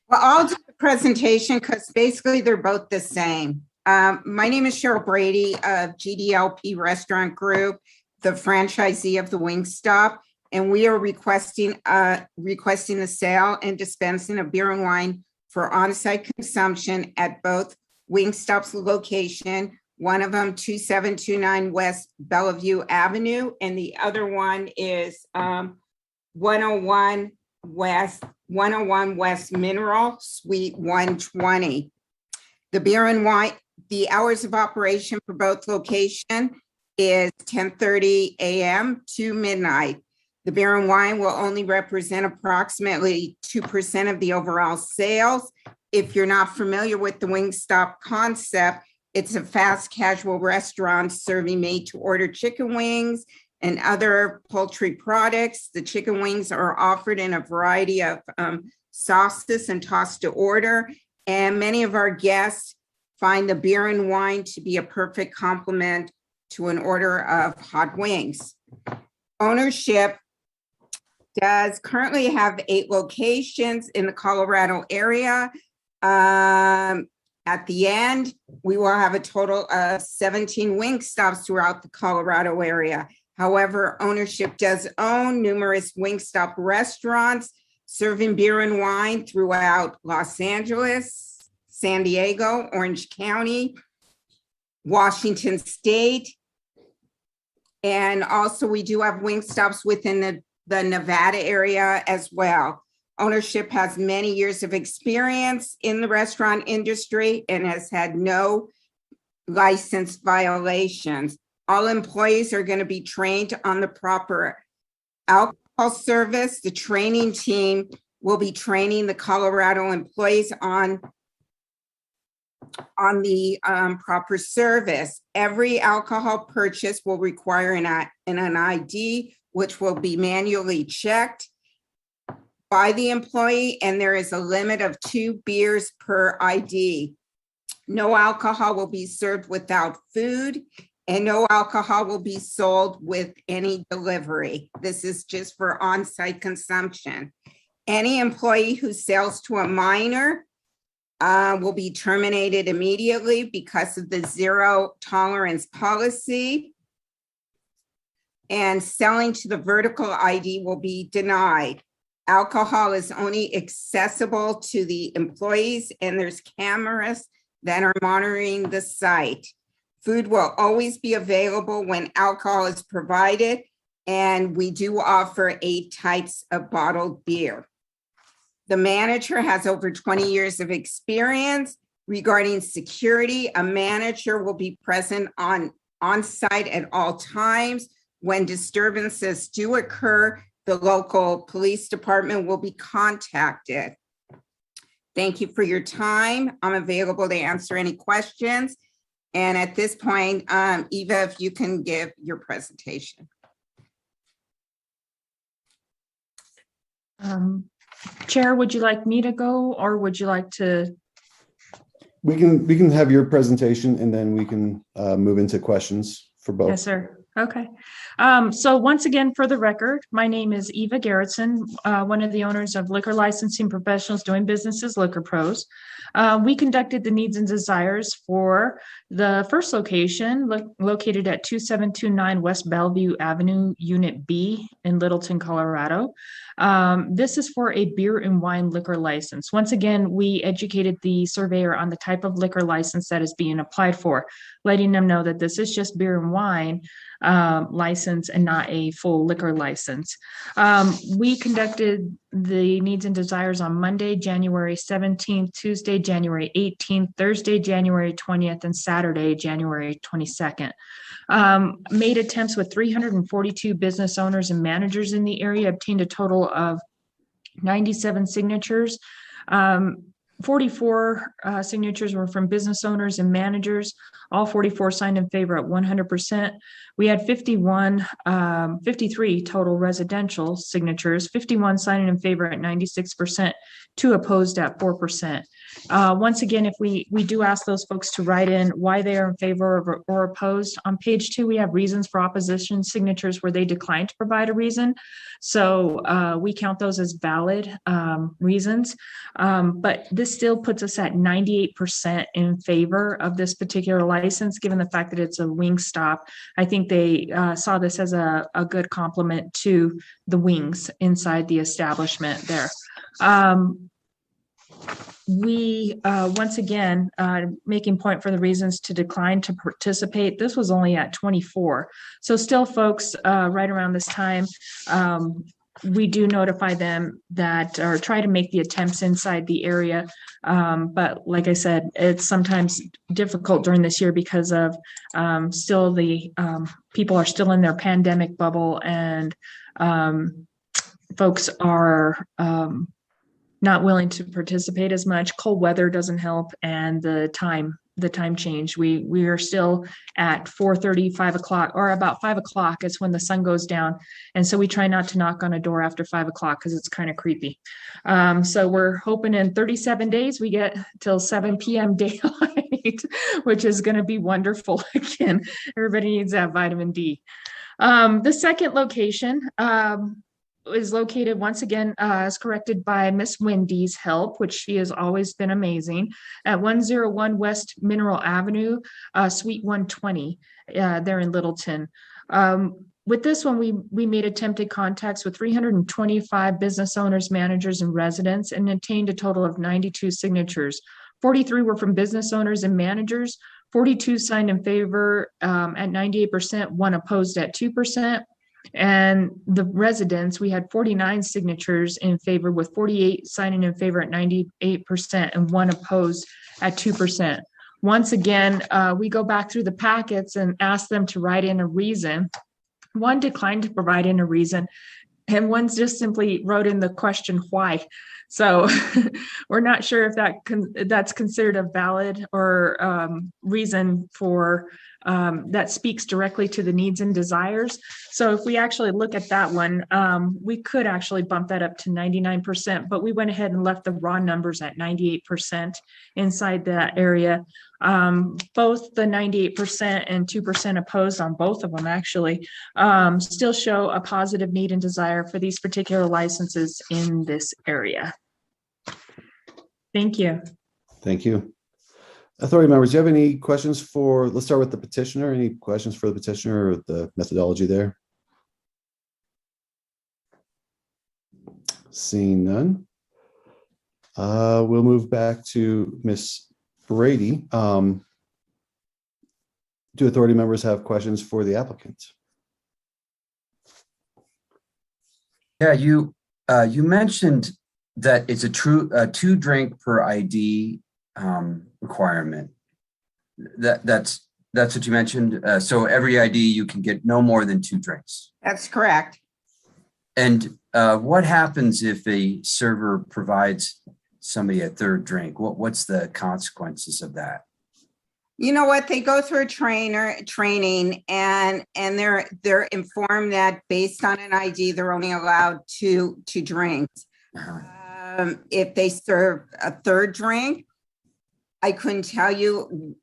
Well, I'll do the presentation because basically they're both the same. My name is Cheryl Brady of GDLP Restaurant Group, the franchisee of the Wingstop, and we are requesting the sale and dispensing of beer and wine for on-site consumption at both Wingstop's location, one of them 2729 West Bellevue Avenue, and the other one is 101 West Mineral, Suite 120. The beer and wine, the hours of operation for both location is 10:30 a.m. to midnight. The beer and wine will only represent approximately 2% of the overall sales. If you're not familiar with the Wingstop concept, it's a fast casual restaurant serving made-to-order chicken wings and other poultry products. The chicken wings are offered in a variety of sauces and tossed to order. And many of our guests find the beer and wine to be a perfect complement to an order of hot wings. Ownership does currently have 8 locations in the Colorado area. At the end, we will have a total of 17 Wingstops throughout the Colorado area. However, ownership does own numerous Wingstop restaurants serving beer and wine throughout Los Angeles, San Diego, Orange County, Washington State. And also we do have Wingstops within the Nevada area as well. Ownership has many years of experience in the restaurant industry and has had no license violations. All employees are going to be trained on the proper alcohol service. The training team will be training the Colorado employees on the proper service. Every alcohol purchase will require an ID, which will be manually checked by the employee, and there is a limit of 2 beers per ID. No alcohol will be served without food, and no alcohol will be sold with any delivery. This is just for on-site consumption. Any employee who sells to a minor will be terminated immediately because of the zero tolerance policy. And selling to the vertical ID will be denied. Alcohol is only accessible to the employees, and there's cameras that are monitoring the site. Food will always be available when alcohol is provided, and we do offer 8 types of bottled beer. The manager has over 20 years of experience. Regarding security, a manager will be present on site at all times. When disturbances do occur, the local police department will be contacted. Thank you for your time. I'm available to answer any questions. And at this point, Eva, if you can give your presentation. Chair, would you like me to go or would you like to? We can have your presentation and then we can move into questions for both. Yes, sir. Okay. So once again, for the record, my name is Eva Garrettson, one of the owners of Liquor Licensing Professionals Doing Business as Liquor Pros. We conducted the needs and desires for the first location located at 2729 West Bellevue Avenue, Unit B in Littleton, Colorado. This is for a beer and wine liquor license. Once again, we educated the surveyor on the type of liquor license that is being applied for, letting them know that this is just beer and wine license and not a full liquor license. We conducted the needs and desires on Monday, January 17th, Tuesday, January 18th, Thursday, January 20th, and Saturday, January 22nd. Made attempts with 342 business owners and managers in the area, obtained a total of 97 signatures. 44 signatures were from business owners and managers. All 44 signed in favor at 100%. We had 53 total residential signatures, 51 signing in favor at 96%, 2 opposed at 4%. Once again, if we do ask those folks to write in why they are in favor or opposed, on page 2, we have reasons for opposition signatures where they declined to provide a reason. So we count those as valid reasons. But this still puts us at 98% in favor of this particular license, given the fact that it's a Wingstop. I think they saw this as a good complement to the wings inside the establishment there. We, once again, making point for the reasons to decline to participate, this was only at 24. So still folks, right around this time, we do notify them that, or try to make the attempts inside the area. But like I said, it's sometimes difficult during this year because of still the people are still in their pandemic bubble, and folks are not willing to participate as much. Cold weather doesn't help, and the time change. We are still at 4:30, 5 o'clock, or about 5 o'clock is when the sun goes down. And so we try not to knock on a door after 5 o'clock because it's kind of creepy. So we're hoping in 37 days we get till 7 p.m. daylight, which is going to be wonderful. Again, everybody needs that vitamin D. The second location is located once again, as corrected by Miss Wendy's help, which she has always been amazing, at 101 West Mineral Avenue, Suite 120, there in Littleton. With this one, we made attempted contacts with 325 business owners, managers, and residents, and obtained a total of 92 signatures. 43 were from business owners and managers, 42 signed in favor at 98%, 1 opposed at 2%. And the residents, we had 49 signatures in favor, with 48 signing in favor at 98% and 1 opposed at 2%. Once again, we go back through the packets and ask them to write in a reason. One declined to provide in a reason, and one just simply wrote in the question, why? So we're not sure if that's considered a valid or reason for that speaks directly to the needs and desires. So if we actually look at that one, we could actually bump that up to 99%, but we went ahead and left the raw numbers at 98% inside that area. Both the 98% and 2% opposed on both of them actually still show a positive need and desire for these particular licenses in this area. Thank you. Thank you. Authority members, do you have any questions for, let's start with the petitioner. Any questions for the petitioner or the methodology there? Seeing none. We'll move back to Ms. Brady. Do authority members have questions for the applicant? Yeah, you mentioned that it's a true 2 drink per ID requirement. That's what you mentioned. So every ID you can get no more than 2 drinks. That's correct. And what happens if a server provides somebody a 3rd drink? What's the consequences of that? You know what? They go through training, and they're informed that based on an ID, they're only allowed 2 drinks. If they serve a 3rd drink, I couldn't tell you.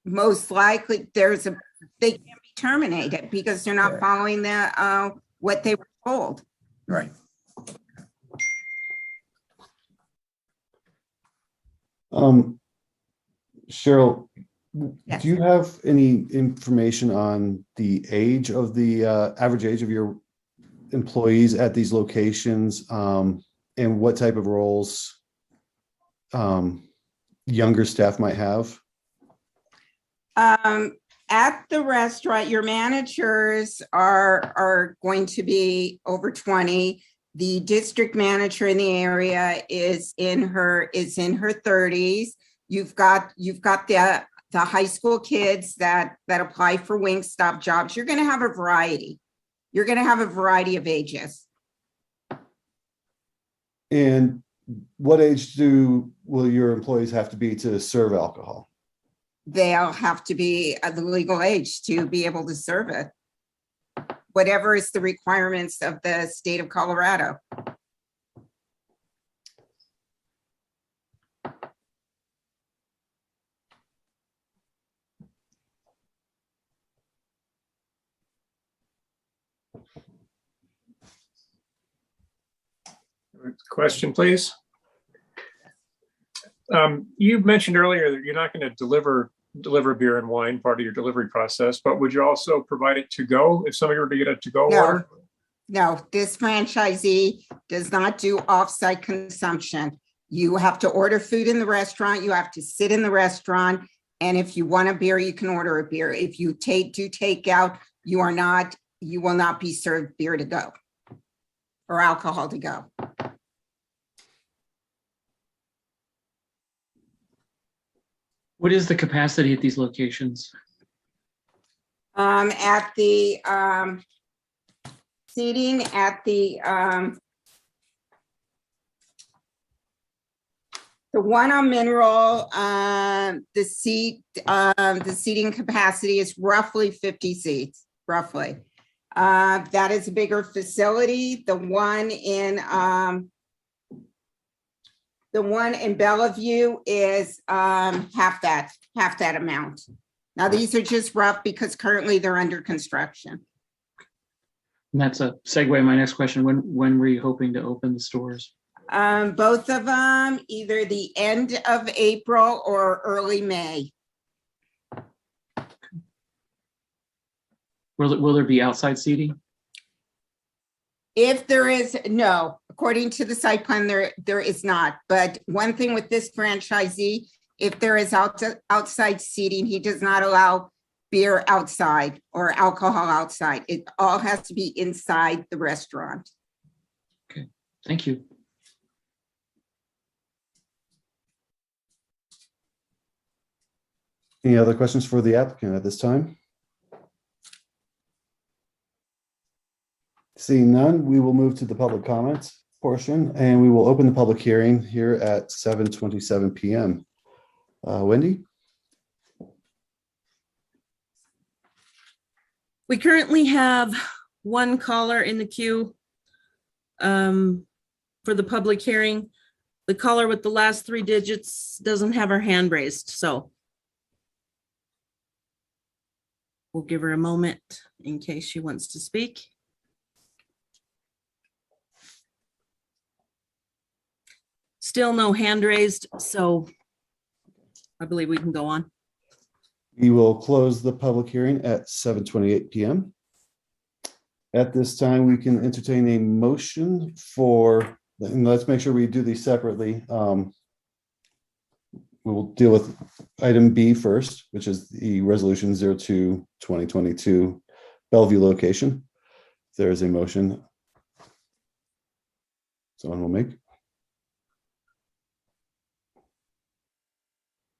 Most likely, they can be terminated because they're not following the what they were told. Right. Cheryl, Yes. do you have any information on the age of the average age of your employees at these locations, and what type of roles younger staff might have? At the restaurant, your managers are going to be over 20. The district manager in the area is in her 30s. You've got the high school kids that apply for Wingstop jobs. You're going to have a variety. You're going to have a variety of ages. And what age will your employees have to be to serve alcohol? They'll have to be of the legal age to be able to serve it. Whatever is the requirements of the state of Colorado. Question, please. You mentioned earlier that you're not going to deliver beer and wine, part of your delivery process, but would you also provide it to go if somebody were to get a to-go order? No, this franchisee does not do off-site consumption. You have to order food in the restaurant. You have to sit in the restaurant. And if you want a beer, you can order a beer. If you do takeout, you will not be served beer to go or alcohol to go. What is the capacity at these locations? At the seating at the one on Mineral, the seating capacity is roughly 50 seats, roughly. That is a bigger facility. The one in Bellevue is half that amount. Now, these are just rough because currently they're under construction. And that's a segue to my next question. When were you hoping to open the stores? Both of them, either the end of April or early May. Will there be outside seating? If there is, no, according to the site plan, there is not. But one thing with this franchisee, if there is outside seating, he does not allow beer outside or alcohol outside. It all has to be inside the restaurant. Okay, thank you. Any other questions for the applicant at this time? Seeing none, we will move to the public comments portion, and we will open the public hearing here at 7:27 p.m. Wendy? We currently have one caller in the queue for the public hearing. The caller with the last three digits doesn't have her hand raised, so we'll give her a moment in case she wants to speak. Still no hand raised, so I believe we can go on. We will close the public hearing at 7:28 p.m. At this time, we can entertain a motion for, and let's make sure we do these separately. We'll deal with item B first, which is the resolution 02-2022 Bellevue location. If there is a motion, someone will make.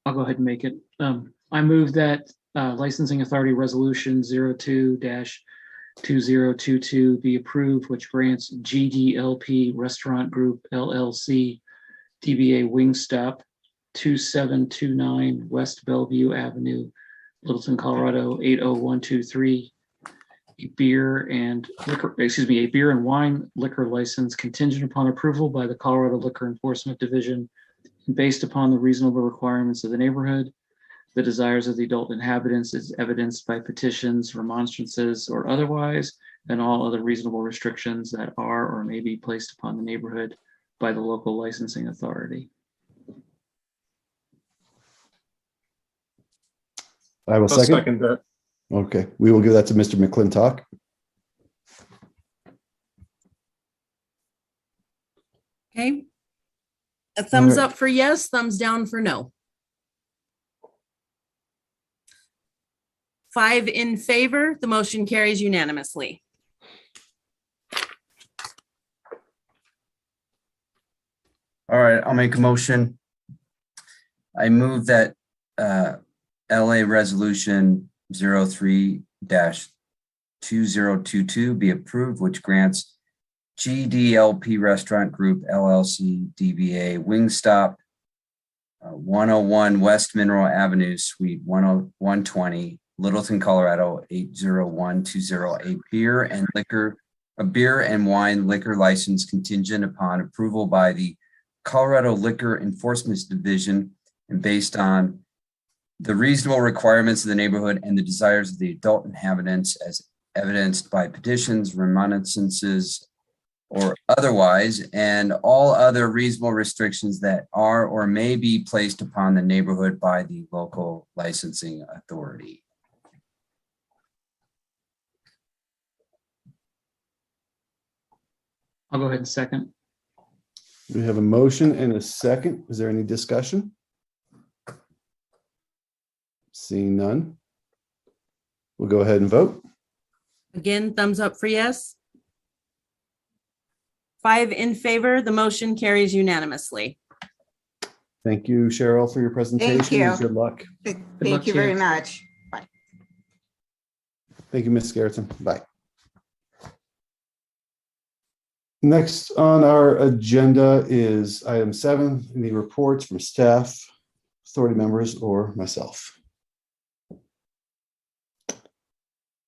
I'll go ahead and make it. I move that Licensing Authority Resolution 02-2022 be approved, which grants GDLP Restaurant Group LLC, DBA Wingstop, 2729 West Bellevue Avenue, Littleton, Colorado 80123, a beer and wine liquor license contingent upon approval by the Colorado Liquor Enforcement Division, based upon the reasonable requirements of the neighborhood, the desires of the adult inhabitants is evidenced by petitions, remonstrances, or otherwise, and all other reasonable restrictions that are or may be placed upon the neighborhood by the local licensing authority. I will I'll second that. Okay, we will give that to Mr. McClintock. Okay. A thumbs All right. up for yes, thumbs down for no. 5 in favor, the motion carries unanimously. All right, I'll make a motion. I move that LA Resolution 03-2022 be approved, which grants GDLP Restaurant Group LLC DBA Wingstop, 101 West Mineral Avenue, Suite 120, Littleton, Colorado 80120. A beer and wine liquor license contingent upon approval by the Colorado Liquor Enforcement Division and based on the reasonable requirements of the neighborhood and the desires of the adult inhabitants as evidenced by petitions, remonstrances, or otherwise, and all other reasonable restrictions that are or may be placed upon the neighborhood by the local licensing authority. I'll go ahead and second. We have a motion and a second. Is there any discussion? Seeing none, we'll go ahead and vote. Again, thumbs up for yes. 5 in favor, the motion carries unanimously. Thank you, Cheryl, for your presentation. Thank you. And good luck. Thank you very much. Bye. Thank you, Ms. Garrettson. Bye. Next on our agenda is item 7, any reports from staff, authority members, or myself.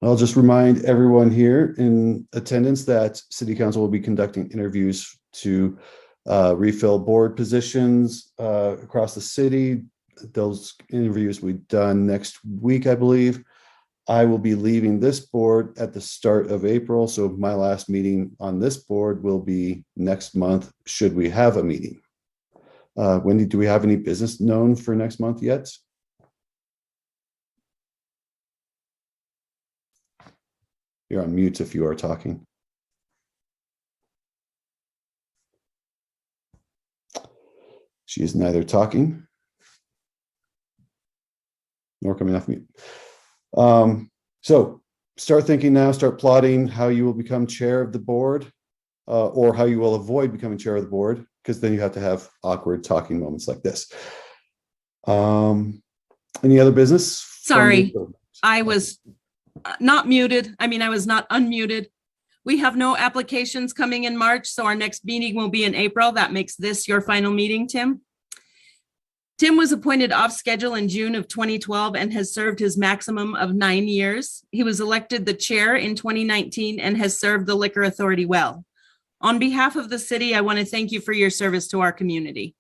I'll just remind everyone here in attendance that City Council will be conducting interviews to refill board positions across the city. Those interviews will be done next week, I believe. I will be leaving this board at the start of April, so my last meeting on this board will be next month, should we have a meeting. Wendy, do we have any business known for next month yet? You're on mute if you are talking. She is neither talking nor coming off mute. So start thinking now, start plotting how you will become chair of the board or how you will avoid becoming chair of the board, because then you have to have awkward talking moments like this. Any other business? Sorry, I was not muted. I mean, I was not unmuted. We have no applications coming in March, so our next meeting will be in April. That makes this your final meeting, Tim. Tim was appointed off schedule in June of 2012 and has served his maximum of 9 years. He was elected the chair in 2019 and has served the Liquor Authority well. On behalf of the city, I want to thank you for your service to our community.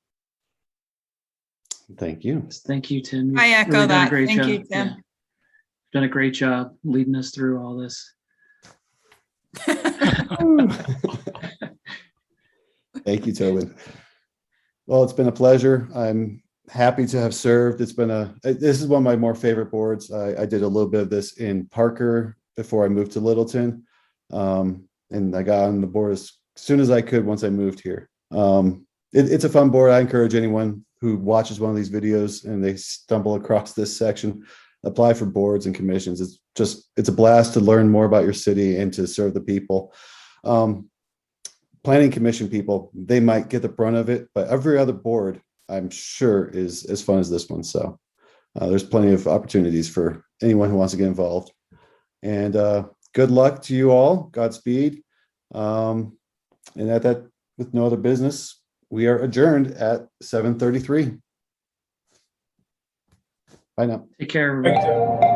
Thank you. Thank you, Tim. You've I echo really done a that. great Thank job. you, Tim. Yeah. Done a great job leading us through all this. Thank you, Tobin. Well, it's been a pleasure. I'm happy to have served. This is one of my more favorite boards. I did a little bit of this in Parker before I moved to Littleton. And I got on the board as soon as I could once I moved here. It's a fun board. I encourage anyone who watches one of these videos and they stumble across this section, apply for boards and commissions. It's a blast to learn more about your city and to serve the people. Planning commission people, they might get the brunt of it, but every other board, I'm sure, is as fun as this one. So there's plenty of opportunities for anyone who wants to get involved. And good luck to you all. Godspeed. And at that, with no other business, we are adjourned at 7:33. Bye now. Take care, everybody.